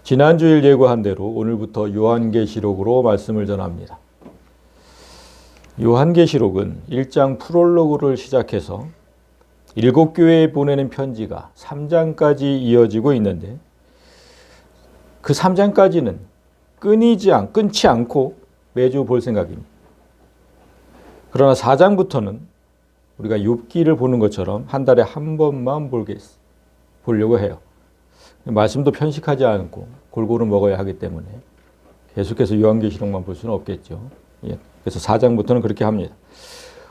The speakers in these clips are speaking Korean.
지난주일 예고한 대로 오늘부터 요한계시록으로 말씀을 전합니다. 요한계시록은 1장 프롤로그를 시작해서 7교회에 보내는 편지가 3장까지 이어지고 있는데 그 3장까지는 끊지 않고 매주 볼 생각입니다. 그러나 4장부터는 우리가 욥기를 보는 것처럼 한 달에 한 번만 보려고 해요. 말씀도 편식하지 않고 골고루 먹어야 하기 때문에 계속해서 요한계시록만 볼 수는 없겠죠. 그래서 4장부터는 그렇게 합니다.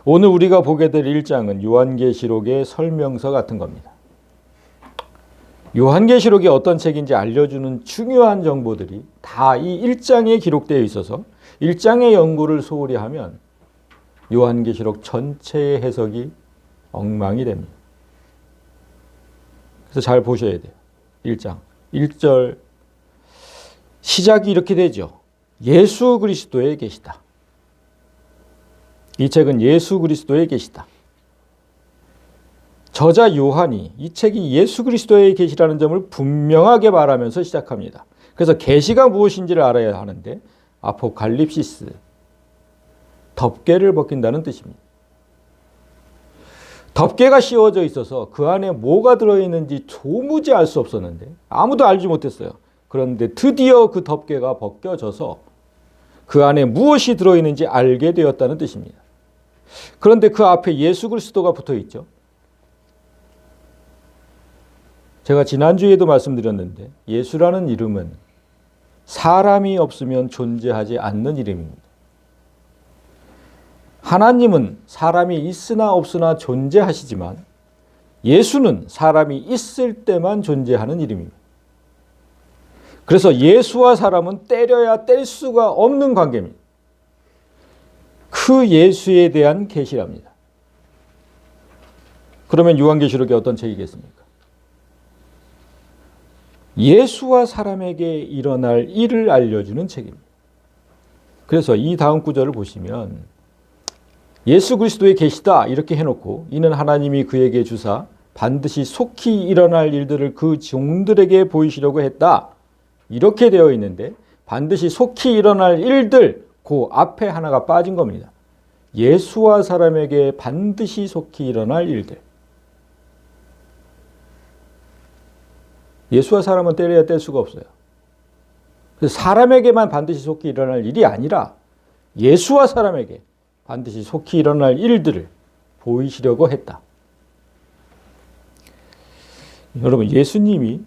오늘 우리가 보게 될 1장은 요한계시록의 설명서 같은 겁니다. 요한계시록이 어떤 책인지 알려주는 중요한 정보들이 다 이 1장에 기록되어 있어서 1장의 연구를 소홀히 하면 요한계시록 전체의 해석이 엉망이 됩니다. 그래서 잘 보셔야 돼요. 1장 1절 시작이 이렇게 되죠. 예수 그리스도의 계시다. 이 책은 예수 그리스도의 계시다. 저자 요한이 이 책이 예수 그리스도의 계시라는 점을 분명하게 말하면서 시작합니다. 그래서 계시가 무엇인지를 알아야 하는데 아포칼립시스, 덮개를 벗긴다는 뜻입니다. 덮개가 씌워져 있어서 그 안에 뭐가 들어있는지 도무지 알 수 없었는데 아무도 알지 못했어요. 그런데 드디어 그 덮개가 벗겨져서 그 안에 무엇이 들어있는지 알게 되었다는 뜻입니다. 그런데 그 앞에 예수 그리스도가 붙어 있죠. 제가 지난주에도 말씀드렸는데 예수라는 이름은 사람이 없으면 존재하지 않는 이름입니다. 하나님은 사람이 있으나 없으나 존재하시지만 예수는 사람이 있을 때만 존재하는 이름입니다. 그래서 예수와 사람은 때려야 뗄 수가 없는 관계입니다. 그 예수에 대한 계시랍니다. 그러면 요한계시록이 어떤 책이겠습니까? 예수와 사람에게 일어날 일을 알려주는 책입니다. 그래서 이 다음 구절을 보시면 예수 그리스도의 계시다 이렇게 해놓고 이는 하나님이 그에게 주사 반드시 속히 일어날 일들을 그 종들에게 보이시려고 했다 이렇게 되어 있는데 반드시 속히 일어날 일들 그 앞에 하나가 빠진 겁니다. 예수와 사람에게 반드시 속히 일어날 일들. 예수와 사람은 때려야 뗄 수가 없어요. 그래서 사람에게만 반드시 속히 일어날 일이 아니라 예수와 사람에게 반드시 속히 일어날 일들을 보이시려고 했다. 여러분, 예수님이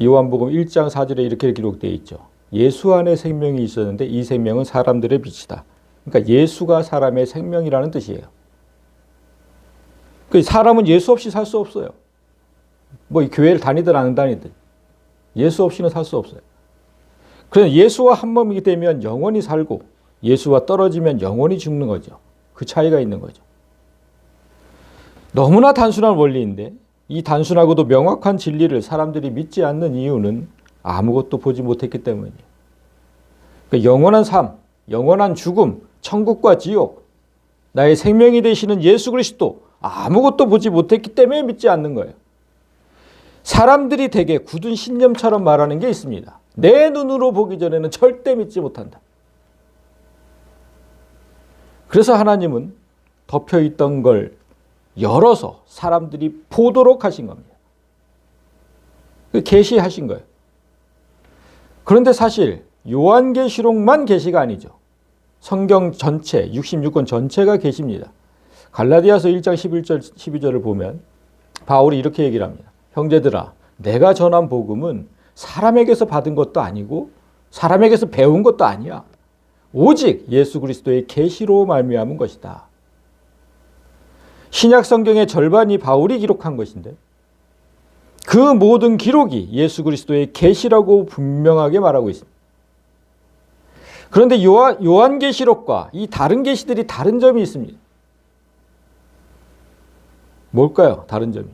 요한복음 1장 4절에 이렇게 기록되어 있죠. 예수 안에 생명이 있었는데 이 생명은 사람들의 빛이다. 그러니까 예수가 사람의 생명이라는 뜻이에요. 사람은 예수 없이 살 수 없어요. 뭐 교회를 다니든 안 다니든 예수 없이는 살 수 없어요. 그래서 예수와 한 몸이기 때문에 영원히 살고 예수와 떨어지면 영원히 죽는 거죠. 그 차이가 있는 거죠. 너무나 단순한 원리인데 이 단순하고도 명확한 진리를 사람들이 믿지 않는 이유는 아무것도 보지 못했기 때문이에요. 그러니까 영원한 삶, 영원한 죽음, 천국과 지옥, 나의 생명이 되시는 예수 그리스도 아무것도 보지 못했기 때문에 믿지 않는 거예요. 사람들이 되게 굳은 신념처럼 말하는 게 있습니다. 내 눈으로 보기 전에는 절대 믿지 못한다. 그래서 하나님은 덮여있던 걸 열어서 사람들이 보도록 하신 겁니다. 계시하신 거예요. 그런데 사실 요한계시록만 계시가 아니죠. 성경 전체, 66권 전체가 계시입니다. 갈라디아서 1장 11절, 12절을 보면 바울이 이렇게 얘기를 합니다. 형제들아, 내가 전한 복음은 사람에게서 받은 것도 아니고 사람에게서 배운 것도 아니야. 오직 예수 그리스도의 계시로 말미암은 것이다. 신약 성경의 절반이 바울이 기록한 것인데 그 모든 기록이 예수 그리스도의 계시라고 분명하게 말하고 있습니다. 그런데 요한계시록과 이 다른 계시들이 다른 점이 있습니다. 뭘까요? 다른 점이.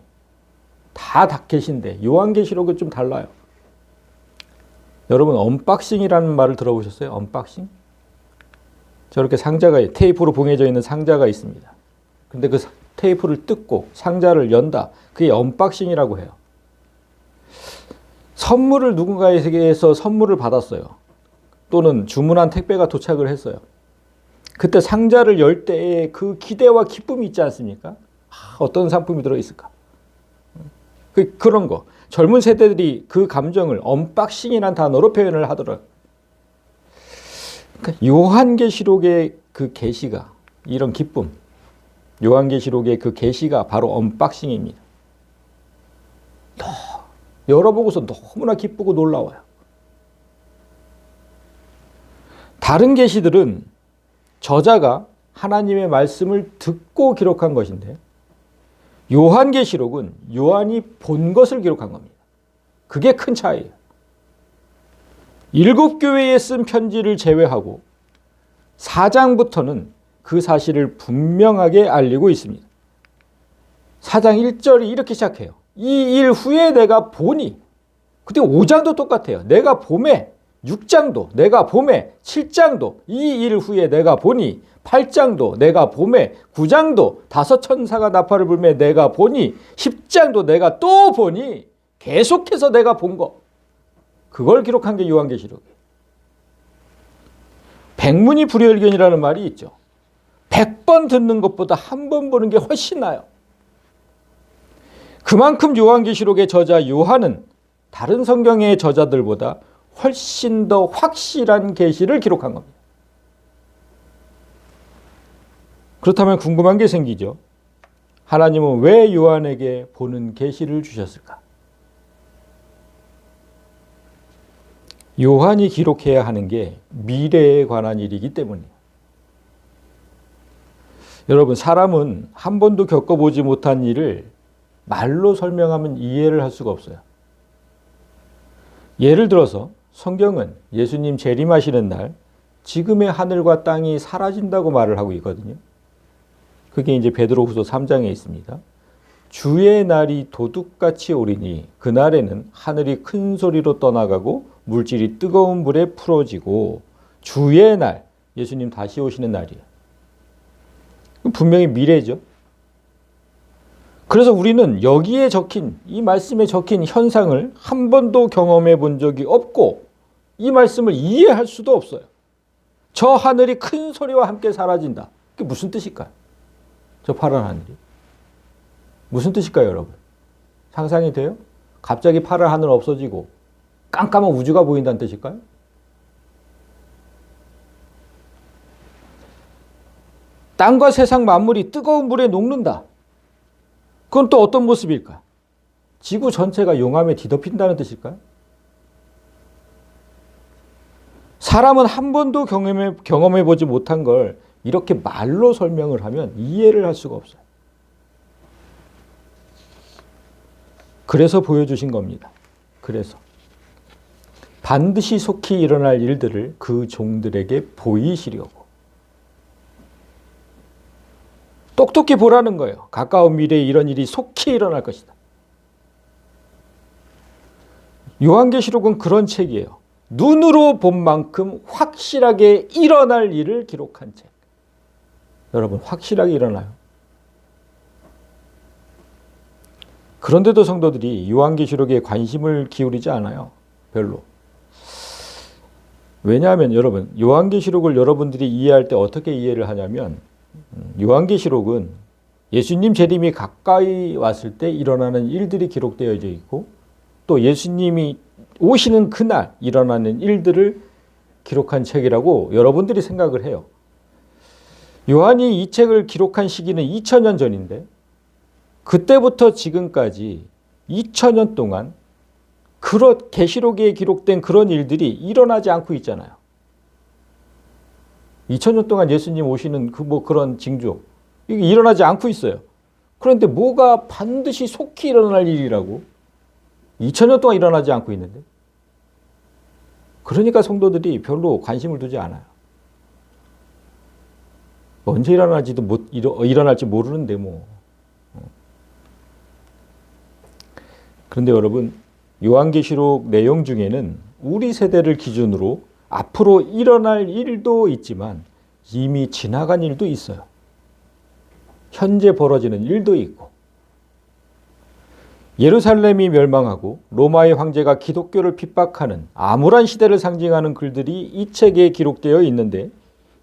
다 계시인데 요한계시록은 좀 달라요. 여러분 언박싱이라는 말을 들어보셨어요? 언박싱? 저렇게 상자가 테이프로 봉해져 있는 상자가 있습니다. 근데 그 테이프를 뜯고 상자를 연다. 그게 언박싱이라고 해요. 선물을 누군가에게서 선물을 받았어요. 또는 주문한 택배가 도착을 했어요. 그때 상자를 열 때의 그 기대와 기쁨이 있지 않습니까? 어떤 상품이 들어있을까? 그런 거. 젊은 세대들이 그 감정을 언박싱이라는 단어로 표현을 하더라고요. 그러니까 요한계시록의 그 계시가, 이런 기쁨, 요한계시록의 그 계시가 바로 언박싱입니다. 열어보고서 너무나 기쁘고 놀라워요. 다른 계시들은 저자가 하나님의 말씀을 듣고 기록한 것인데, 요한계시록은 요한이 본 것을 기록한 겁니다. 그게 큰 차이예요. 7교회에 쓴 편지를 제외하고 4장부터는 그 사실을 분명하게 알리고 있습니다. 4장 1절이 이렇게 시작해요. 이 일 후에 내가 보니, 그때 5장도 똑같아요. 내가 봄에, 6장도 내가 봄에, 7장도 이 일 후에 내가 보니, 8장도 내가 봄에, 9장도 다섯 천사가 나팔을 불매 내가 보니, 10장도 내가 또 보니, 계속해서 내가 본 거. 그걸 기록한 게 요한계시록이에요. 백문이 불여일견이라는 말이 있죠. 100번 듣는 것보다 한 번 보는 게 훨씬 나아요. 그만큼 요한계시록의 저자 요한은 다른 성경의 저자들보다 훨씬 더 확실한 계시를 기록한 겁니다. 그렇다면 궁금한 게 생기죠. 하나님은 왜 요한에게 보는 계시를 주셨을까? 요한이 기록해야 하는 게 미래에 관한 일이기 때문이에요. 여러분, 사람은 한 번도 겪어보지 못한 일을 말로 설명하면 이해를 할 수가 없어요. 예를 들어서 성경은 예수님 재림하시는 날 지금의 하늘과 땅이 사라진다고 말을 하고 있거든요. 그게 이제 베드로후서 3장에 있습니다. 주의 날이 도둑같이 오리니 그날에는 하늘이 큰 소리로 떠나가고 물질이 뜨거운 불에 풀어지고, 주의 날, 예수님 다시 오시는 날이에요. 분명히 미래죠. 그래서 우리는 여기에 적힌, 이 말씀에 적힌 현상을 한 번도 경험해 본 적이 없고 이 말씀을 이해할 수도 없어요. 저 하늘이 큰 소리와 함께 사라진다. 그게 무슨 뜻일까요? 저 파란 하늘이. 무슨 뜻일까요, 여러분? 상상이 돼요? 갑자기 파란 하늘 없어지고 깜깜한 우주가 보인다는 뜻일까요? 땅과 세상 만물이 뜨거운 불에 녹는다. 그건 또 어떤 모습일까? 지구 전체가 용암에 뒤덮인다는 뜻일까요? 사람은 한 번도 경험해 보지 못한 걸 이렇게 말로 설명을 하면 이해를 할 수가 없어요. 그래서 보여주신 겁니다. 그래서 반드시 속히 일어날 일들을 그 종들에게 보이시려고. 똑똑히 보라는 거예요. 가까운 미래에 이런 일이 속히 일어날 것이다. 요한계시록은 그런 책이에요. 눈으로 본 만큼 확실하게 일어날 일을 기록한 책. 여러분, 확실하게 일어나요. 그런데도 성도들이 요한계시록에 관심을 기울이지 않아요. 별로. 왜냐하면 여러분, 요한계시록을 여러분들이 이해할 때 어떻게 이해를 하냐면, 요한계시록은 예수님 재림이 가까이 왔을 때 일어나는 일들이 기록되어져 있고, 또 예수님이 오시는 그날 일어나는 일들을 기록한 책이라고 여러분들이 생각을 해요. 요한이 이 책을 기록한 시기는 2000년 전인데, 그때부터 지금까지 2000년 동안 그런 계시록에 기록된 그런 일들이 일어나지 않고 있잖아요. 2000년 동안 예수님 오시는 그런 징조, 이게 일어나지 않고 있어요. 그런데 뭐가 반드시 속히 일어날 일이라고 2000년 동안 일어나지 않고 있는데, 그러니까 성도들이 별로 관심을 두지 않아요. 언제 일어날지 모르는데 뭐. 그런데 여러분, 요한계시록 내용 중에는 우리 세대를 기준으로 앞으로 일어날 일도 있지만 이미 지나간 일도 있어요. 현재 벌어지는 일도 있고. 예루살렘이 멸망하고 로마의 황제가 기독교를 핍박하는 암울한 시대를 상징하는 글들이 이 책에 기록되어 있는데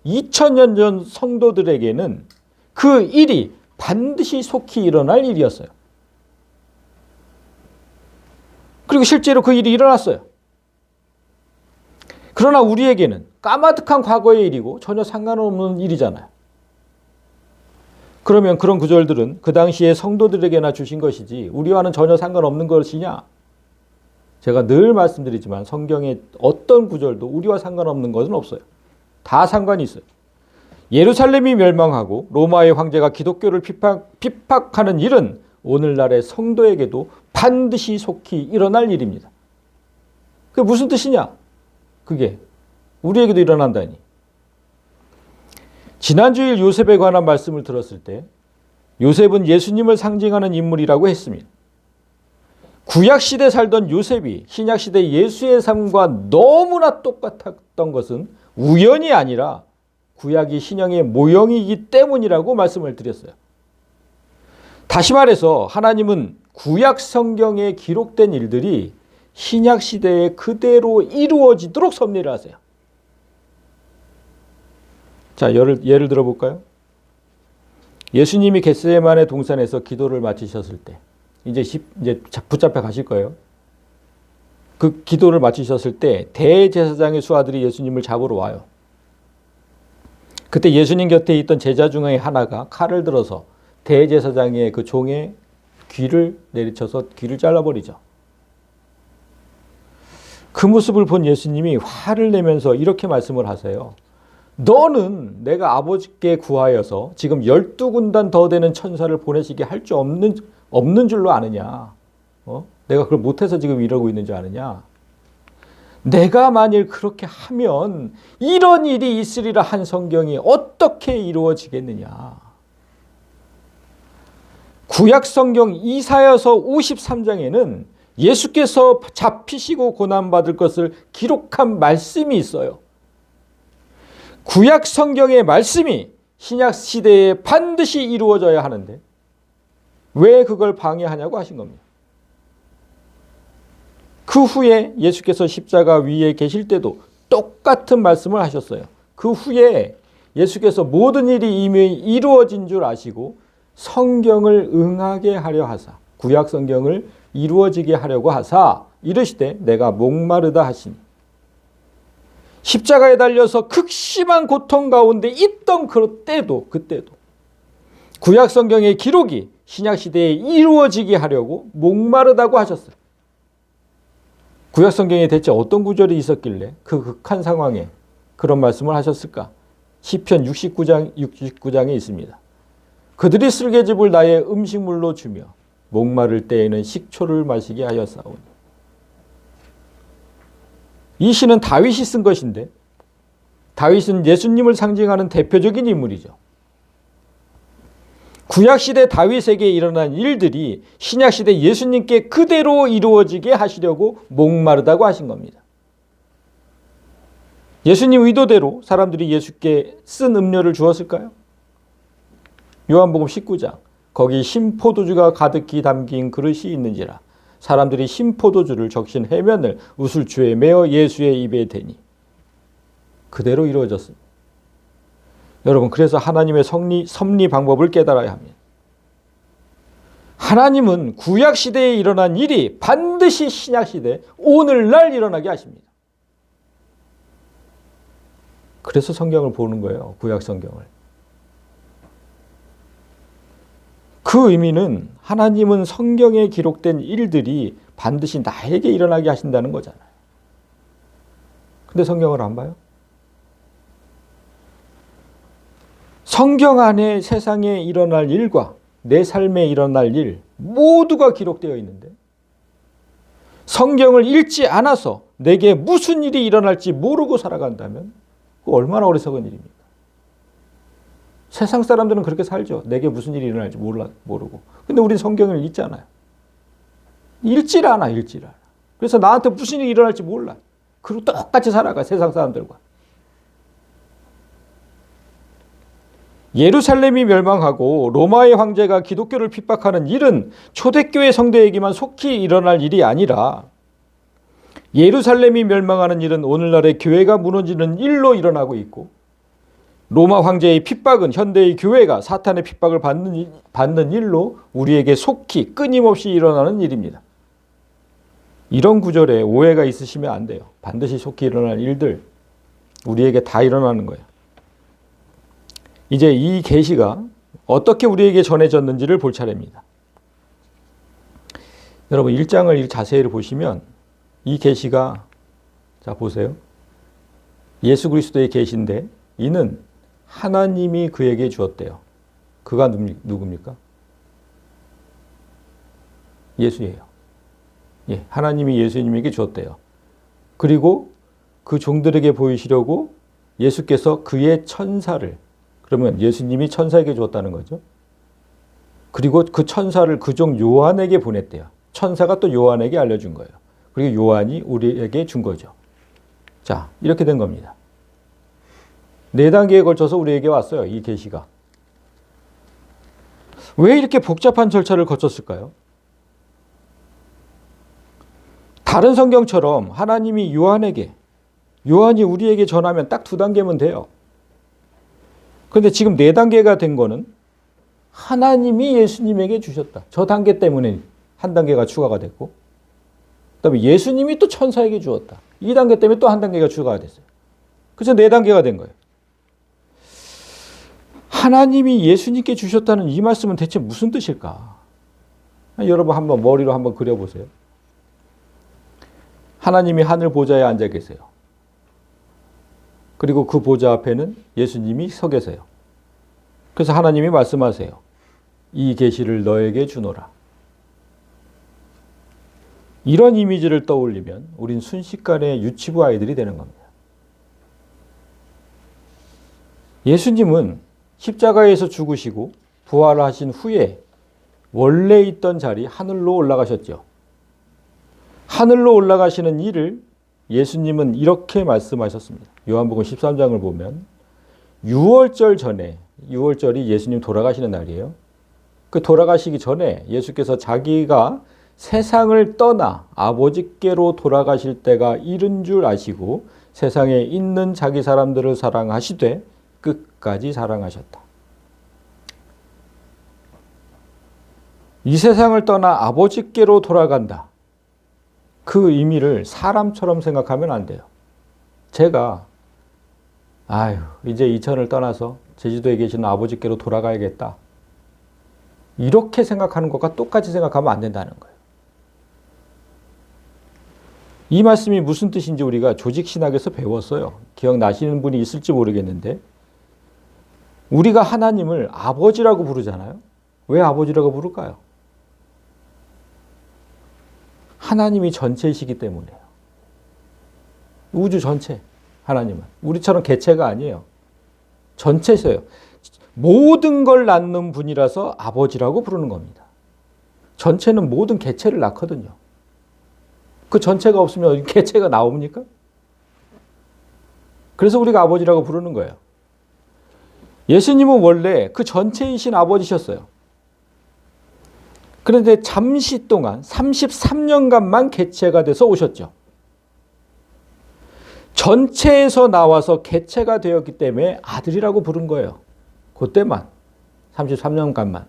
2000년 전 성도들에게는 그 일이 반드시 속히 일어날 일이었어요. 그리고 실제로 그 일이 일어났어요. 그러나 우리에게는 까마득한 과거의 일이고 전혀 상관없는 일이잖아요. 그러면 그런 구절들은 그 당시에 성도들에게나 주신 것이지 우리와는 전혀 상관없는 것이냐? 제가 늘 말씀드리지만 성경의 어떤 구절도 우리와 상관없는 것은 없어요. 다 상관이 있어요. 예루살렘이 멸망하고 로마의 황제가 기독교를 핍박하는 일은 오늘날의 성도에게도 반드시 속히 일어날 일입니다. 그게 무슨 뜻이냐? 그게 우리에게도 일어난다니. 지난주일 요셉에 관한 말씀을 들었을 때 요셉은 예수님을 상징하는 인물이라고 했습니다. 구약시대 살던 요셉이 신약시대 예수의 삶과 너무나 똑같았던 것은 우연이 아니라 구약이 신약의 모형이기 때문이라고 말씀을 드렸어요. 다시 말해서 하나님은 구약 성경에 기록된 일들이 신약시대에 그대로 이루어지도록 섭리를 하세요. 자, 예를 들어볼까요? 예수님이 겟세마네 동산에서 기도를 마치셨을 때 이제 붙잡혀 가실 거예요. 그 기도를 마치셨을 때 대제사장의 수하들이 예수님을 잡으러 와요. 그때 예수님 곁에 있던 제자 중에 하나가 칼을 들어서 대제사장의 그 종의 귀를 내리쳐서 귀를 잘라버리죠. 그 모습을 본 예수님이 화를 내면서 이렇게 말씀을 하세요. 너는 내가 아버지께 구하여서 지금 12군단 더 되는 천사를 보내시게 할 줄 없는 줄로 아느냐? 내가 그걸 못해서 지금 이러고 있는 줄 아느냐? 내가 만일 그렇게 하면 이런 일이 있으리라 한 성경이 어떻게 이루어지겠느냐? 구약 성경 이사야서 53장에는 예수께서 잡히시고 고난받을 것을 기록한 말씀이 있어요. 구약 성경의 말씀이 신약 시대에 반드시 이루어져야 하는데 왜 그걸 방해하냐고 하신 겁니다. 그 후에 예수께서 십자가 위에 계실 때도 똑같은 말씀을 하셨어요. 그 후에 예수께서 모든 일이 이미 이루어진 줄 아시고 성경을 응하게 하려 하사 구약 성경을 이루어지게 하려고 하사 이르시되 내가 목마르다 하시니 십자가에 달려서 극심한 고통 가운데 있던 그때도 구약 성경의 기록이 신약 시대에 이루어지게 하려고 목마르다고 하셨어요. 구약 성경에 대체 어떤 구절이 있었길래 그 극한 상황에 그런 말씀을 하셨을까? 시편 69장에 있습니다. 그들이 쓸개즙을 나의 음식물로 주며 목마를 때에는 식초를 마시게 하였사오니. 이 시는 다윗이 쓴 것인데 다윗은 예수님을 상징하는 대표적인 인물이죠. 구약시대 다윗에게 일어난 일들이 신약시대 예수님께 그대로 이루어지게 하시려고 목마르다고 하신 겁니다. 예수님 의도대로 사람들이 예수께 쓴 음료를 주었을까요? 요한복음 19장 거기 신포도주가 가득히 담긴 그릇이 있는지라 사람들이 신포도주를 적신 해면을 우슬주에 메어 예수의 입에 대니 그대로 이루어졌습니다. 여러분 그래서 하나님의 섭리 방법을 깨달아야 합니다. 하나님은 구약시대에 일어난 일이 반드시 신약시대 오늘날 일어나게 하십니다. 그래서 성경을 보는 거예요. 구약 성경을. 그 의미는 하나님은 성경에 기록된 일들이 반드시 나에게 일어나게 하신다는 거잖아요. 근데 성경을 안 봐요? 성경 안에 세상에 일어날 일과 내 삶에 일어날 일 모두가 기록되어 있는데 성경을 읽지 않아서 내게 무슨 일이 일어날지 모르고 살아간다면 그거 얼마나 어리석은 일입니까? 세상 사람들은 그렇게 살죠. 내게 무슨 일이 일어날지 모르고. 근데 우리는 성경을 읽잖아요. 읽질 않아. 그래서 나한테 무슨 일이 일어날지 몰라. 그리고 똑같이 살아가 세상 사람들과. 예루살렘이 멸망하고 로마의 황제가 기독교를 핍박하는 일은 초대교회 성도에게만 속히 일어날 일이 아니라 예루살렘이 멸망하는 일은 오늘날의 교회가 무너지는 일로 일어나고 있고, 로마 황제의 핍박은 현대의 교회가 사탄의 핍박을 받는 일로 우리에게 속히 끊임없이 일어나는 일입니다. 이런 구절에 오해가 있으시면 안 돼요. 반드시 속히 일어날 일들 우리에게 다 일어나는 거예요. 이제 이 계시가 어떻게 우리에게 전해졌는지를 볼 차례입니다. 여러분 1장을 자세히 보시면 이 계시가, 자 보세요. 예수 그리스도의 계시인데 이는 하나님이 그에게 주었대요. 그가 누굽니까? 예수예요. 예, 하나님이 예수님에게 주었대요. 그리고 그 종들에게 보이시려고 예수께서 그의 천사를, 그러면 예수님이 천사에게 주었다는 거죠. 그리고 그 천사를 그 종 요한에게 보냈대요. 천사가 또 요한에게 알려준 거예요. 그리고 요한이 우리에게 준 거죠. 자, 이렇게 된 겁니다. 4단계에 걸쳐서 우리에게 왔어요. 이 계시가. 왜 이렇게 복잡한 절차를 거쳤을까요? 다른 성경처럼 하나님이 요한이 우리에게 전하면 딱 2단계면 돼요. 그런데 지금 4단계가 된 거는 하나님이 예수님에게 주셨다. 저 단계 때문에 한 단계가 추가가 됐고, 그다음에 예수님이 또 천사에게 주었다. 2단계 때문에 또 한 단계가 추가가 됐어요. 그래서 4단계가 된 거예요. 하나님이 예수님께 주셨다는 이 말씀은 대체 무슨 뜻일까? 여러분 한번 머리로 한번 그려보세요. 하나님이 하늘 보좌에 앉아 계세요. 그리고 그 보좌 앞에는 예수님이 서 계세요. 그래서 하나님이 말씀하세요. 이 계시를 너에게 주노라. 이런 이미지를 떠올리면 우린 순식간에 유치부 아이들이 되는 겁니다. 예수님은 십자가에서 죽으시고 부활하신 후에 원래 있던 자리 하늘로 올라가셨죠. 하늘로 올라가시는 일을 예수님은 이렇게 말씀하셨습니다. 요한복음 13장을 보면 6월절 전에, 6월절이 예수님 돌아가시는 날이에요. 그 돌아가시기 전에 예수께서 자기가 세상을 떠나 아버지께로 돌아가실 때가 이른 줄 아시고 세상에 있는 자기 사람들을 사랑하시되 끝까지 사랑하셨다. 이 세상을 떠나 아버지께로 돌아간다. 그 의미를 사람처럼 생각하면 안 돼요. 제가 이제 이천을 떠나서 제주도에 계시는 아버지께로 돌아가야겠다. 이렇게 생각하는 것과 똑같이 생각하면 안 된다는 거예요. 이 말씀이 무슨 뜻인지 우리가 조직신학에서 배웠어요. 기억나시는 분이 있을지 모르겠는데 우리가 하나님을 아버지라고 부르잖아요. 왜 아버지라고 부를까요? 하나님이 전체이시기 때문에요. 우주 전체, 하나님은. 우리처럼 개체가 아니에요. 전체세요. 모든 걸 낳는 분이라서 아버지라고 부르는 겁니다. 전체는 모든 개체를 낳거든요. 그 전체가 없으면 개체가 나옵니까? 그래서 우리가 아버지라고 부르는 거예요. 예수님은 원래 그 전체이신 아버지셨어요. 그런데 잠시 동안 33년간만 개체가 돼서 오셨죠. 전체에서 나와서 개체가 되었기 때문에 아들이라고 부른 거예요. 그때만 33년간만.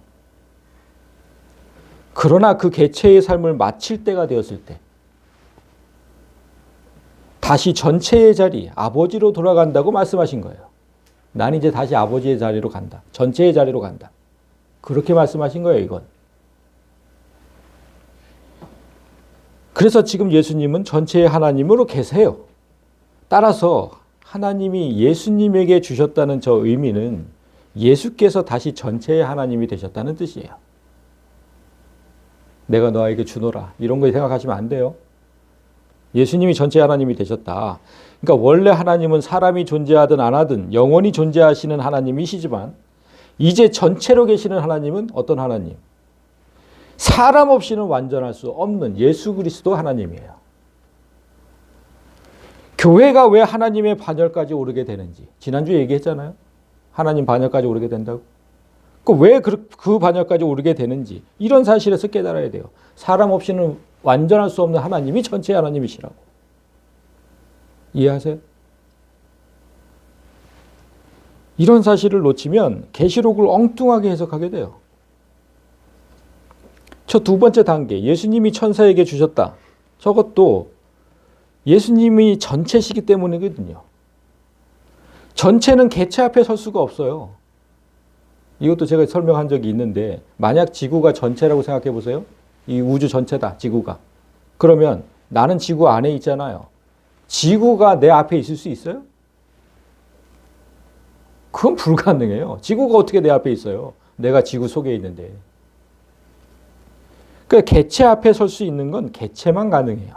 그러나 그 개체의 삶을 마칠 때가 되었을 때 다시 전체의 자리, 아버지로 돌아간다고 말씀하신 거예요. 난 이제 다시 아버지의 자리로 간다. 전체의 자리로 간다. 그렇게 말씀하신 거예요, 이건. 그래서 지금 예수님은 전체의 하나님으로 계세요. 따라서 하나님이 예수님에게 주셨다는 저 의미는 예수께서 다시 전체의 하나님이 되셨다는 뜻이에요. 내가 너에게 주노라. 이런 거 생각하시면 안 돼요. 예수님이 전체의 하나님이 되셨다. 그러니까 원래 하나님은 사람이 존재하든 안 하든 영원히 존재하시는 하나님이시지만 이제 전체로 계시는 하나님은 어떤 하나님? 사람 없이는 완전할 수 없는 예수 그리스도 하나님이에요. 교회가 왜 하나님의 반열까지 오르게 되는지 지난주에 얘기했잖아요. 하나님 반열까지 오르게 된다고? 왜 그 반열까지 오르게 되는지 이런 사실에서 깨달아야 돼요. 사람 없이는 완전할 수 없는 하나님이 전체 하나님이시라고. 이해하세요? 이런 사실을 놓치면 계시록을 엉뚱하게 해석하게 돼요. 저 두 번째 단계, 예수님이 천사에게 주셨다. 저것도 예수님이 전체시기 때문이거든요. 전체는 개체 앞에 설 수가 없어요. 이것도 제가 설명한 적이 있는데, 만약 지구가 전체라고 생각해 보세요. 이 우주 전체다, 지구가. 그러면 나는 지구 안에 있잖아요. 지구가 내 앞에 있을 수 있어요? 그건 불가능해요. 지구가 어떻게 내 앞에 있어요? 내가 지구 속에 있는데. 그러니까 개체 앞에 설 수 있는 건 개체만 가능해요.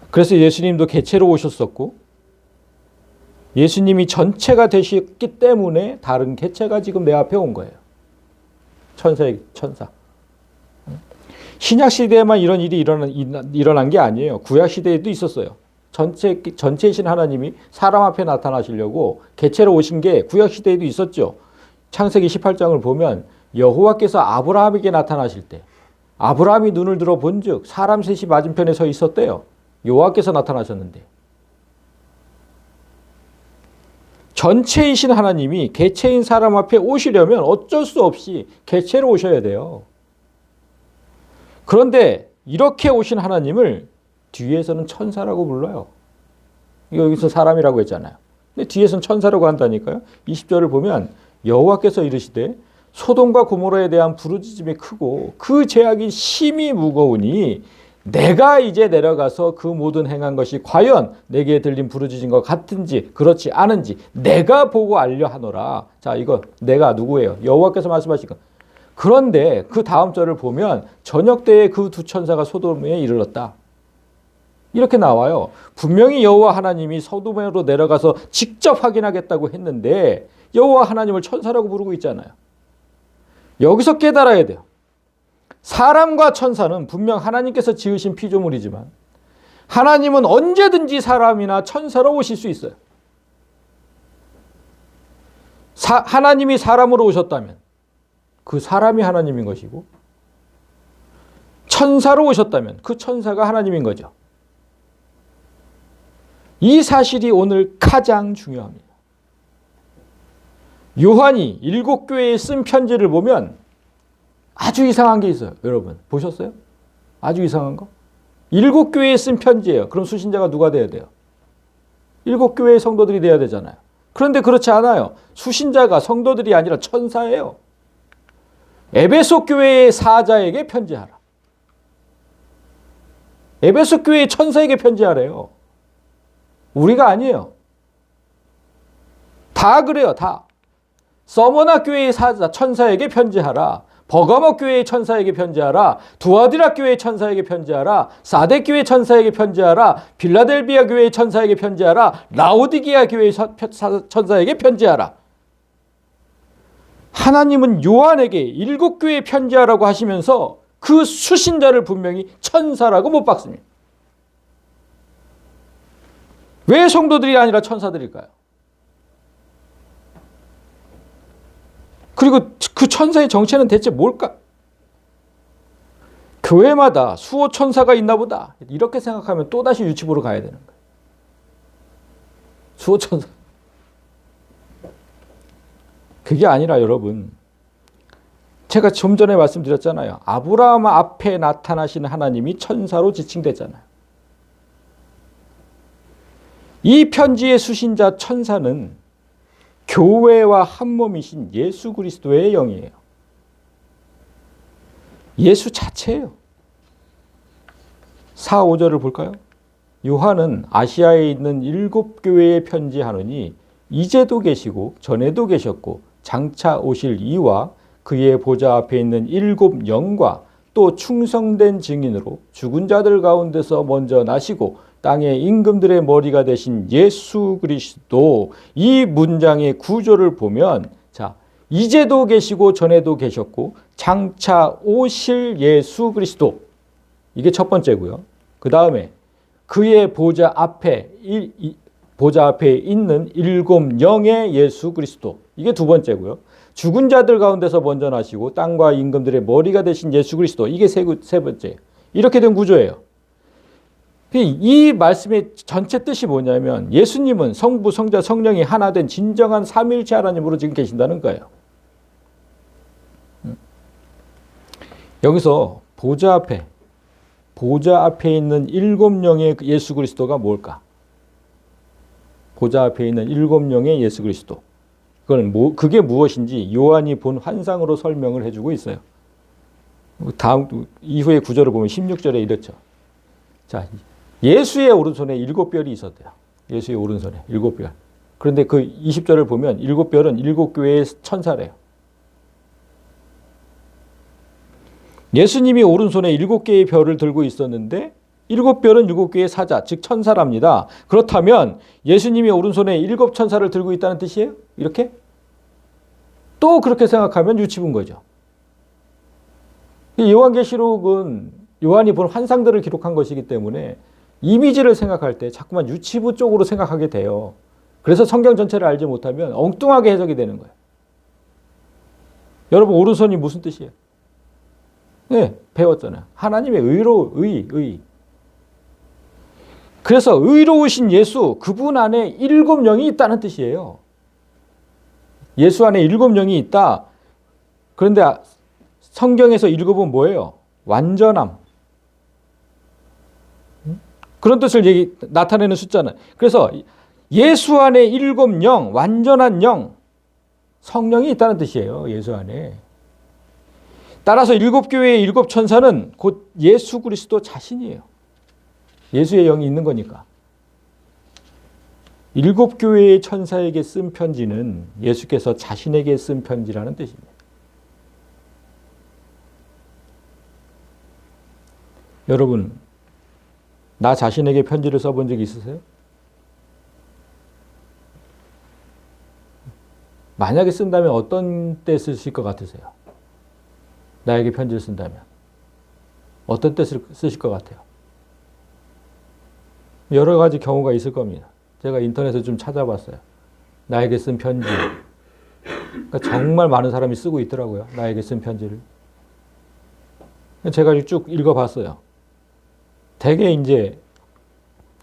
그래서 예수님도 개체로 오셨었고, 예수님이 전체가 되셨기 때문에 다른 개체가 지금 내 앞에 온 거예요. 천사. 신약 시대에만 이런 일이 일어난 게 아니에요. 구약 시대에도 있었어요. 전체이신 하나님이 사람 앞에 나타나시려고 개체로 오신 게 구약 시대에도 있었죠. 창세기 18장을 보면 여호와께서 아브라함에게 나타나실 때 아브라함이 눈을 들어 본즉 사람 셋이 맞은편에 서 있었대요. 여호와께서 나타나셨는데, 전체이신 하나님이 개체인 사람 앞에 오시려면 어쩔 수 없이 개체로 오셔야 돼요. 그런데 이렇게 오신 하나님을 뒤에서는 천사라고 불러요. 여기서 사람이라고 했잖아요. 근데 뒤에서는 천사라고 한다니까요. 20절을 보면 여호와께서 이르시되 소돔과 고모라에 대한 부르짖음이 크고 그 죄악이 심히 무거우니 내가 이제 내려가서 그 모든 행한 것이 과연 내게 들린 부르짖음과 같은지 그렇지 않은지 내가 보고 알려 하노라. 자, 이거 내가 누구예요? 여호와께서 말씀하신 거. 그런데 그 다음 절을 보면 저녁 때에 그 두 천사가 소돔에 이르렀다. 이렇게 나와요. 분명히 여호와 하나님이 소돔으로 내려가서 직접 확인하겠다고 했는데 여호와 하나님을 천사라고 부르고 있잖아요. 여기서 깨달아야 돼요. 사람과 천사는 분명 하나님께서 지으신 피조물이지만 하나님은 언제든지 사람이나 천사로 오실 수 있어요. 하나님이 사람으로 오셨다면 그 사람이 하나님인 것이고, 천사로 오셨다면 그 천사가 하나님인 거죠. 이 사실이 오늘 가장 중요합니다. 요한이 7교회에 쓴 편지를 보면 아주 이상한 게 있어요. 여러분 보셨어요? 아주 이상한 거? 7교회에 쓴 편지예요. 그럼 수신자가 누가 돼야 돼요? 7교회의 성도들이 돼야 되잖아요. 그런데 그렇지 않아요. 수신자가 성도들이 아니라 천사예요. 에베소 교회의 사자에게 편지하라. 에베소 교회의 천사에게 편지하래요. 우리가 아니에요. 다 그래요. 다. 서머나 교회의 사자 천사에게 편지하라. 버가모 교회의 천사에게 편지하라. 두아디라 교회의 천사에게 편지하라. 사데 교회 천사에게 편지하라. 빌라델비아 교회의 천사에게 편지하라. 라오디게아 교회의 천사에게 편지하라. 하나님은 요한에게 7교회에 편지하라고 하시면서 그 수신자를 분명히 천사라고 못 박습니다. 왜 성도들이 아니라 천사들일까요? 그리고 그 천사의 정체는 대체 뭘까? 교회마다 수호 천사가 있나 보다. 이렇게 생각하면 또다시 유치부로 가야 되는 거예요. 수호 천사. 그게 아니라 여러분, 제가 좀 전에 말씀드렸잖아요. 아브라함 앞에 나타나시는 하나님이 천사로 지칭됐잖아요. 이 편지의 수신자 천사는 교회와 한 몸이신 예수 그리스도의 영이에요. 예수 자체예요. 4, 5절을 볼까요? 요한은 아시아에 있는 7교회에 편지하노니 이제도 계시고 전에도 계셨고 장차 오실 이와 그의 보좌 앞에 있는 7 영과 또 충성된 증인으로 죽은 자들 가운데서 먼저 나시고 땅의 임금들의 머리가 되신 예수 그리스도. 이 문장의 구조를 보면, 자, 이제도 계시고 전에도 계셨고 장차 오실 예수 그리스도. 이게 첫 번째고요. 그 다음에 그의 보좌 앞에 보좌 앞에 있는 일곱 영의 예수 그리스도. 이게 두 번째고요. 죽은 자들 가운데서 먼저 나시고 땅과 임금들의 머리가 되신 예수 그리스도. 이게 세 번째. 이렇게 된 구조예요. 이 말씀의 전체 뜻이 뭐냐면 예수님은 성부, 성자, 성령이 하나 된 진정한 삼위일체 하나님으로 지금 계신다는 거예요. 여기서 보좌 앞에 있는 일곱 영의 예수 그리스도가 뭘까? 보좌 앞에 있는 일곱 영의 예수 그리스도. 그게 무엇인지 요한이 본 환상으로 설명을 해주고 있어요. 다음 이후의 구절을 보면 16절에 이렇죠. 자, 예수의 오른손에 일곱 별이 있었대요. 예수의 오른손에 일곱 별. 그런데 그 20절을 보면 일곱 별은 일곱 교회의 천사래요. 예수님이 오른손에 일곱 개의 별을 들고 있었는데 일곱 별은 일곱 개의 사자, 즉 천사랍니다. 그렇다면 예수님이 오른손에 일곱 천사를 들고 있다는 뜻이에요? 이렇게? 또 그렇게 생각하면 유치분 거죠. 요한계시록은 요한이 본 환상들을 기록한 것이기 때문에 이미지를 생각할 때 자꾸만 유치부 쪽으로 생각하게 돼요. 그래서 성경 전체를 알지 못하면 엉뚱하게 해석이 되는 거예요. 여러분 오른손이 무슨 뜻이에요? 네, 배웠잖아요. 하나님의 의. 그래서 의로우신 예수, 그분 안에 일곱 영이 있다는 뜻이에요. 예수 안에 일곱 영이 있다. 그런데 성경에서 일곱은 뭐예요? 완전함. 그런 뜻을 나타내는 숫자는. 그래서 예수 안에 일곱 영, 완전한 영, 성령이 있다는 뜻이에요. 예수 안에. 따라서 일곱 교회의 일곱 천사는 곧 예수 그리스도 자신이에요. 예수의 영이 있는 거니까. 일곱 교회의 천사에게 쓴 편지는 예수께서 자신에게 쓴 편지라는 뜻입니다. 여러분, 나 자신에게 편지를 써본 적이 있으세요? 만약에 쓴다면 어떤 때 쓰실 것 같으세요? 나에게 편지를 쓴다면 어떤 때 쓰실 것 같아요? 여러 가지 경우가 있을 겁니다. 제가 인터넷에 좀 찾아봤어요. 나에게 쓴 편지. 그러니까 정말 많은 사람이 쓰고 있더라고요. 나에게 쓴 편지를. 제가 쭉 읽어봤어요. 대개 이제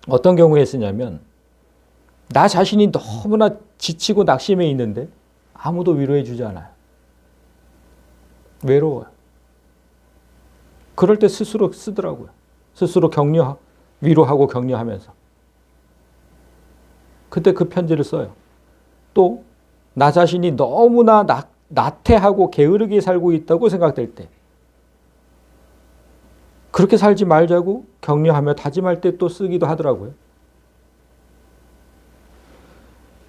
어떤 경우에 쓰냐면 나 자신이 너무나 지치고 낙심해 있는데 아무도 위로해 주지 않아요. 외로워요. 그럴 때 스스로 쓰더라고요. 스스로 위로하고 격려하면서. 그때 그 편지를 써요. 또 나 자신이 너무나 나태하고 게으르게 살고 있다고 생각될 때 그렇게 살지 말자고 격려하며 다짐할 때 또 쓰기도 하더라고요.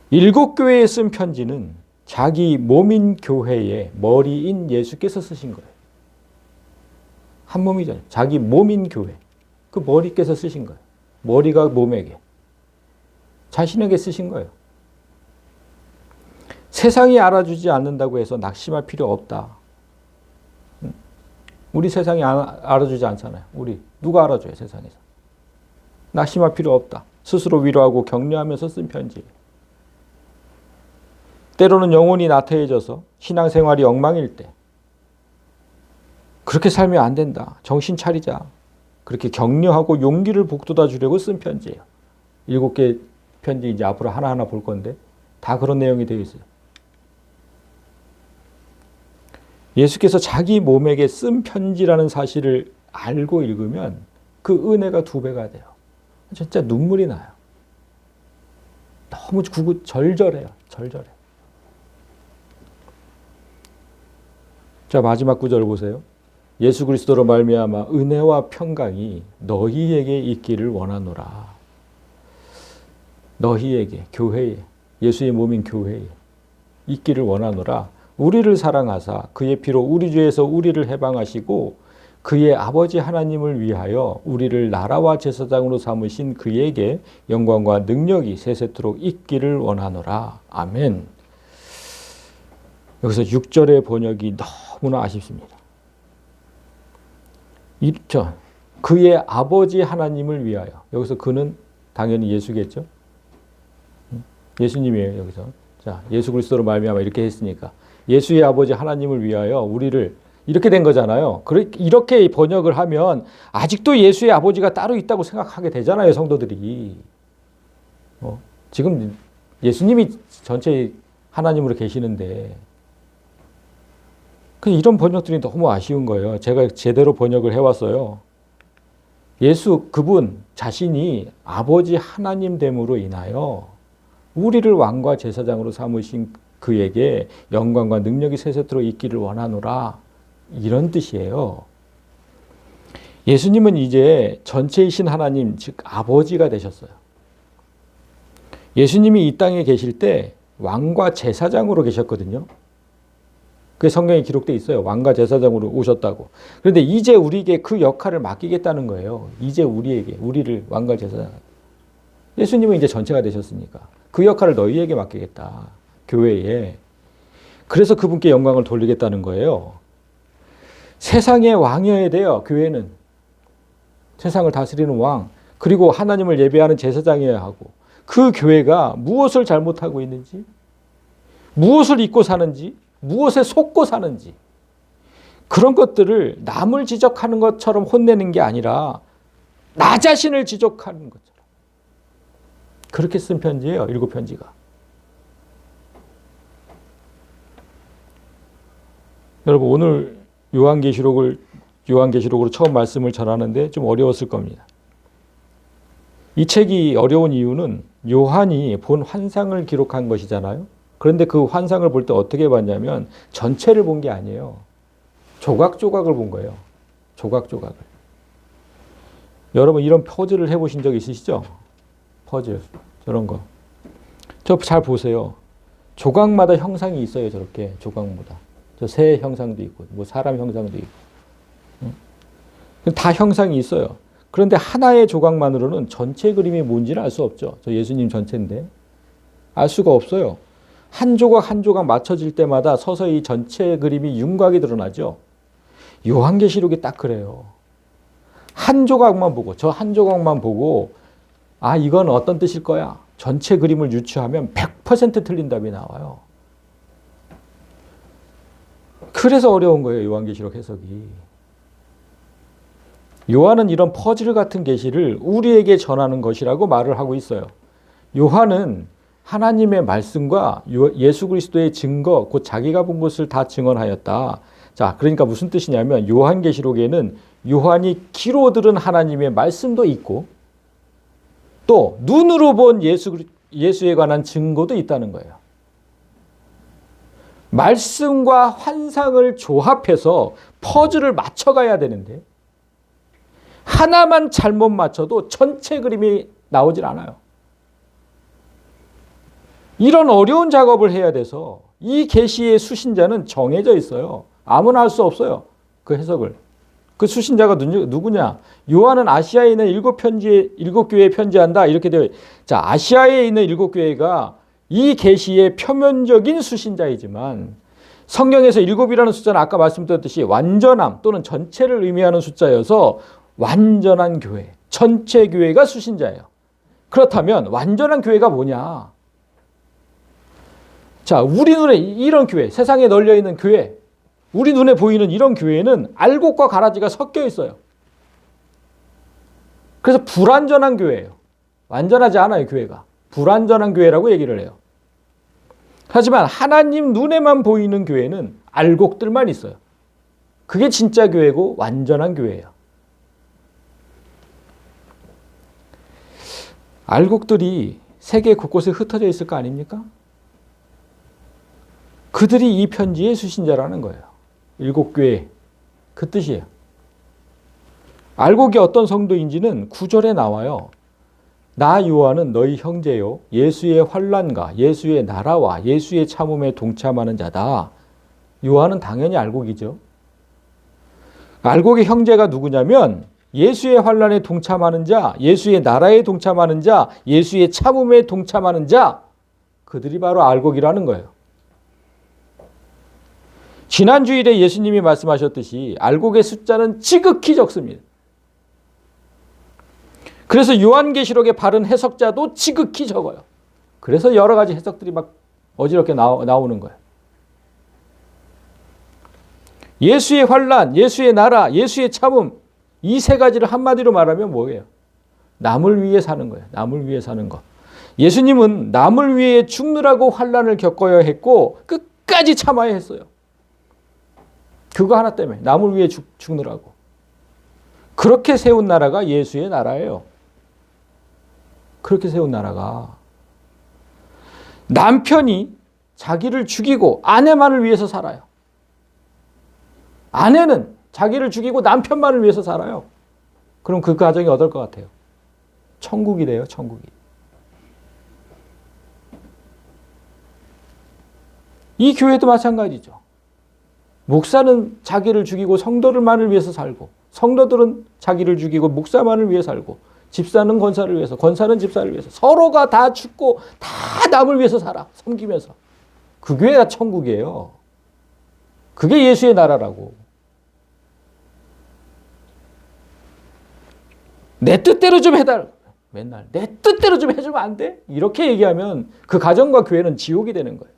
일곱 교회에 쓴 편지는 자기 몸인 교회의 머리인 예수께서 쓰신 거예요. 한 몸이잖아요. 자기 몸인 교회. 그 머리께서 쓰신 거예요. 머리가 몸에게. 자신에게 쓰신 거예요. 세상이 알아주지 않는다고 해서 낙심할 필요 없다. 우리 세상이 알아주지 않잖아요. 누가 알아줘요, 세상에서. 낙심할 필요 없다. 스스로 위로하고 격려하면서 쓴 편지예요. 때로는 영혼이 나태해져서 신앙생활이 엉망일 때 그렇게 살면 안 된다. 정신 차리자. 그렇게 격려하고 용기를 북돋아 주려고 쓴 편지예요. 7개 편지 이제 앞으로 하나하나 볼 건데 다 그런 내용이 되어 있어요. 예수께서 자기 몸에게 쓴 편지라는 사실을 알고 읽으면 그 은혜가 2배가 돼요. 진짜 눈물이 나요. 너무 절절해요. 절절해. 자, 마지막 구절을 보세요. 예수 그리스도로 말미암아 은혜와 평강이 너희에게 있기를 원하노라. 너희에게, 교회에, 예수의 몸인 교회에 있기를 원하노라. 우리를 사랑하사 그의 피로 우리 죄에서 우리를 해방하시고 그의 아버지 하나님을 위하여 우리를 나라와 제사장으로 삼으신 그에게 영광과 능력이 세세토록 있기를 원하노라. 아멘. 여기서 6절의 번역이 너무나 아쉽습니다. 그의 아버지 하나님을 위하여. 여기서 그는 당연히 예수겠죠. 예수님이에요, 여기서. 자, 예수 그리스도로 말미암아 이렇게 했으니까 예수의 아버지 하나님을 위하여 우리를 이렇게 된 거잖아요. 이렇게 번역을 하면 아직도 예수의 아버지가 따로 있다고 생각하게 되잖아요, 성도들이. 지금 예수님이 전체 하나님으로 계시는데 이런 번역들이 너무 아쉬운 거예요. 제가 제대로 번역을 해왔어요. 예수 그분 자신이 아버지 하나님 됨으로 인하여 우리를 왕과 제사장으로 삼으신 그에게 영광과 능력이 세세토록 있기를 원하노라, 이런 뜻이에요. 예수님은 이제 전체이신 하나님, 즉 아버지가 되셨어요. 예수님이 이 땅에 계실 때 왕과 제사장으로 계셨거든요. 그 성경에 기록되어 있어요. 왕과 제사장으로 오셨다고. 그런데 이제 우리에게 그 역할을 맡기겠다는 거예요. 이제 우리를 왕과 제사장. 예수님은 이제 전체가 되셨으니까 그 역할을 너희에게 맡기겠다. 교회에. 그래서 그분께 영광을 돌리겠다는 거예요. 세상의 왕이어야 돼요. 교회는. 세상을 다스리는 왕. 그리고 하나님을 예배하는 제사장이어야 하고, 그 교회가 무엇을 잘못하고 있는지, 무엇을 잊고 사는지, 무엇에 속고 사는지, 그런 것들을 남을 지적하는 것처럼 혼내는 게 아니라 나 자신을 지적하는 것처럼 그렇게 쓴 편지예요. 7편지가. 여러분, 오늘 요한계시록으로 처음 말씀을 전하는데 좀 어려웠을 겁니다. 이 책이 어려운 이유는 요한이 본 환상을 기록한 것이잖아요. 그런데 그 환상을 볼 때 어떻게 봤냐면 전체를 본 게 아니에요. 조각조각을 본 거예요. 조각조각을. 여러분, 이런 퍼즐을 해보신 적 있으시죠? 퍼즐, 저런 거. 저 잘 보세요. 조각마다 형상이 있어요. 저렇게 조각마다. 저 새 형상도 있고, 뭐 사람 형상도 있고. 다 형상이 있어요. 그런데 하나의 조각만으로는 전체 그림이 뭔지를 알 수 없죠. 저 예수님 전체인데. 알 수가 없어요. 한 조각 한 조각 맞춰질 때마다 서서히 전체 그림이 윤곽이 드러나죠. 요한계시록이 딱 그래요. 한 조각만 보고, 저 한 조각만 보고, 아, 이건 어떤 뜻일 거야. 전체 그림을 유추하면 100% 틀린 답이 나와요. 그래서 어려운 거예요, 요한계시록 해석이. 요한은 이런 퍼즐 같은 계시를 우리에게 전하는 것이라고 말을 하고 있어요. 요한은 하나님의 말씀과 예수 그리스도의 증거, 곧 자기가 본 것을 다 증언하였다. 자, 그러니까 무슨 뜻이냐면 요한계시록에는 요한이 귀로 들은 하나님의 말씀도 있고 또 눈으로 본 예수에 관한 증거도 있다는 거예요. 말씀과 환상을 조합해서 퍼즐을 맞춰가야 되는데 하나만 잘못 맞춰도 전체 그림이 나오질 않아요. 이런 어려운 작업을 해야 돼서 이 계시의 수신자는 정해져 있어요. 아무나 할 수 없어요. 그 해석을. 그 수신자가 누구냐? 요한은 아시아에 있는 7교회에 편지한다. 이렇게 되어 있어요. 자, 아시아에 있는 7교회가 이 계시의 표면적인 수신자이지만 성경에서 7이라는 숫자는 아까 말씀드렸듯이 완전함 또는 전체를 의미하는 숫자여서 완전한 교회, 전체 교회가 수신자예요. 그렇다면 완전한 교회가 뭐냐? 자, 우리 눈에 이런 교회, 세상에 널려 있는 교회, 우리 눈에 보이는 이런 교회는 알곡과 가라지가 섞여 있어요. 그래서 불완전한 교회예요. 완전하지 않아요, 교회가. 불완전한 교회라고 얘기를 해요. 하지만 하나님 눈에만 보이는 교회는 알곡들만 있어요. 그게 진짜 교회고 완전한 교회예요. 알곡들이 세계 곳곳에 흩어져 있을 거 아닙니까? 그들이 이 편지의 수신자라는 거예요. 7교회, 그 뜻이에요. 알곡이 어떤 성도인지는 9절에 나와요. 나 요한은 너희 형제요 예수의 환난과 예수의 나라와 예수의 참음에 동참하는 자다. 요한은 당연히 알곡이죠. 알곡의 형제가 누구냐면 예수의 환난에 동참하는 자, 예수의 나라에 동참하는 자, 예수의 참음에 동참하는 자, 그들이 바로 알곡이라는 거예요. 지난 주일에 예수님이 말씀하셨듯이 알곡의 숫자는 지극히 적습니다. 그래서 요한계시록의 바른 해석자도 지극히 적어요. 그래서 여러 가지 해석들이 막 어지럽게 나오는 거예요. 예수의 환난, 예수의 나라, 예수의 참음, 이 세 가지를 한마디로 말하면 뭐예요? 남을 위해 사는 거예요. 남을 위해 사는 거. 예수님은 남을 위해 죽느라고 환난을 겪어야 했고 끝까지 참아야 했어요. 그거 하나 때문에 남을 위해 죽느라고. 그렇게 세운 나라가 예수의 나라예요. 그렇게 세운 나라가. 남편이 자기를 죽이고 아내만을 위해서 살아요. 아내는 자기를 죽이고 남편만을 위해서 살아요. 그럼 그 가정이 어떨 것 같아요? 천국이 돼요, 천국이. 이 교회도 마찬가지죠. 목사는 자기를 죽이고 성도들만을 위해서 살고, 성도들은 자기를 죽이고 목사만을 위해 살고, 집사는 권사를 위해서, 권사는 집사를 위해서, 서로가 다 죽고 다 남을 위해서 살아, 섬기면서. 그 교회가 천국이에요. 그게 예수의 나라라고. 내 뜻대로 좀 해달라. 맨날 내 뜻대로 좀 해주면 안 돼? 이렇게 얘기하면 그 가정과 교회는 지옥이 되는 거예요.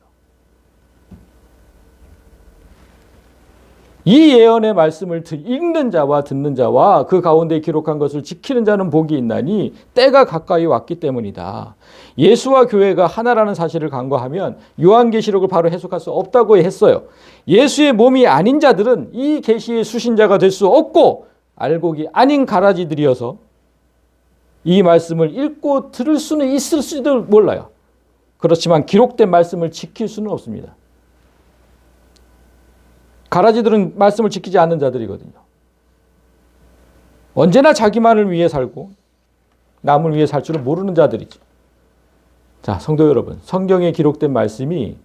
이 예언의 말씀을 읽는 자와 듣는 자와 그 가운데 기록한 것을 지키는 자는 복이 있나니 때가 가까이 왔기 때문이다. 예수와 교회가 하나라는 사실을 간과하면 요한계시록을 바로 해석할 수 없다고 했어요. 예수의 몸이 아닌 자들은 이 계시의 수신자가 될 수 없고 알곡이 아닌 가라지들이어서 이 말씀을 읽고 들을 수는 있을지도 몰라요. 그렇지만 기록된 말씀을 지킬 수는 없습니다. 가라지들은 말씀을 지키지 않는 자들이거든요. 언제나 자기만을 위해 살고 남을 위해 살 줄을 모르는 자들이죠. 자, 성도 여러분, 성경에 기록된 말씀이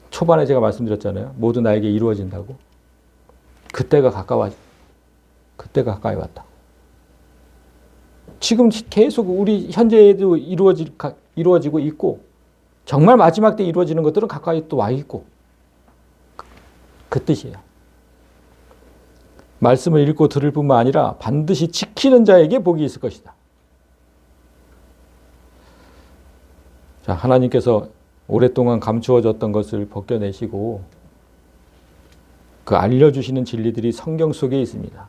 초반에 제가 말씀드렸잖아요. 모두 나에게 이루어진다고. 그때가 가까이 왔다. 지금 계속 우리 현재에도 이루어지고 있고 정말 마지막 때 이루어지는 것들은 가까이 또 와 있고 그 뜻이에요. 말씀을 읽고 들을 뿐만 아니라 반드시 지키는 자에게 복이 있을 것이다. 자, 하나님께서 오랫동안 감추어졌던 것을 벗겨내시고 그 알려주시는 진리들이 성경 속에 있습니다.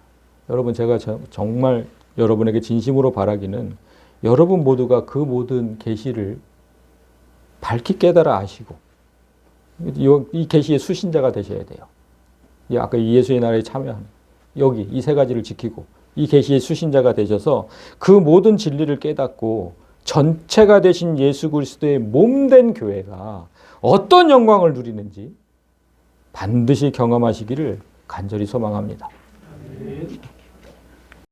여러분, 제가 정말 여러분에게 진심으로 바라기는 여러분 모두가 그 모든 계시를 밝히 깨달아 아시고 이 계시의 수신자가 되셔야 돼요. 아까 예수의 나라에 참여하는 여기 이 세 가지를 지키고 이 계시의 수신자가 되셔서 그 모든 진리를 깨닫고 전체가 되신 예수 그리스도의 몸된 교회가 어떤 영광을 누리는지 반드시 경험하시기를 간절히 소망합니다.